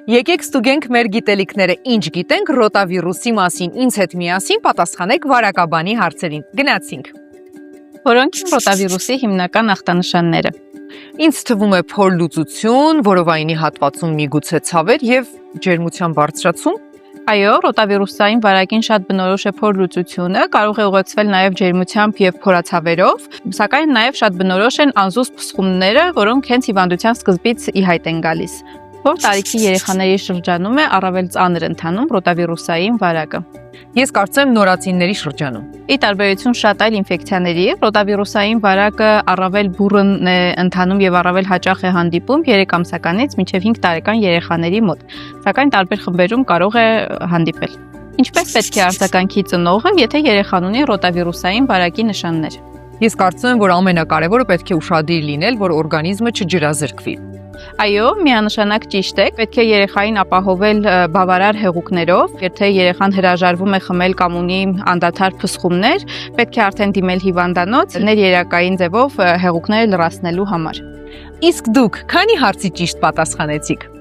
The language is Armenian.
Եկեք ստուգենք մեր գիտելիքները, ինչ գիտենք ռոտավիրուսի մասին, ինձ հետ միասին պատասխանեք վարակաբանի հարցերին։ Գնացինք։ Որոնք են ռոտավիրուսի հիմնական ախտանշանները։ Ինձ թվում է փորլուծություն, որովայնի հատվածում միգուցե ցավեր եւ ջերմության բարձրացում։ Այո, ռոտավիրուսային վարակին շատ բնորոշ է փորլուծությունը, կարող է ուղեկցվել նաև ջերմությամբ եւ փորացավերով, սակայն նաև շատ բնորոշ են անզուսպ փսխումները, որոնք հենց հիվանդության սկզբից ի հայտ են գալիս։ Որ տարիքի երեխաների շրջանում է առավել ծանր ընթանում ռոտավիրուսային վարակը։ Ես կարծեմ նորածինների շրջանում։ Ի տարբերություն շատ այլ ինֆեկցիաների, ռոտավիրուսային վարակը առավել բուռն է ընթանում եւ առավել հաճախ է հանդիպում 3 ամսականից մինչեւ 5 տարեկան երեխաների մոտ, սակայն տարբեր խմբերում կարող է հանդիպել։ Ինչպես պետք է արձագանքի ծնողը, եթե երեխան ունի ռոտավիրուսային վարակի նշաններ։ Ես կարծում եմ, որ ամենակարևորը պետք է ուշադիր լինել, որ օրգանիզմը չջրազրկվի։ Այո, միանշանակ ճիշտ է, պետք է երեխային ապահովել բավարար հեղուկներով, եթե երեխան հրաժարվում է խմել կամ ունի անդադար փսխումներ, պետք է արդեն դիմել հիվանդանոց ներերակային ձևով հեղուկները լրացնելու համար։ Իսկ դուք քանի հարցի ճիշտ պատասխանեցիք։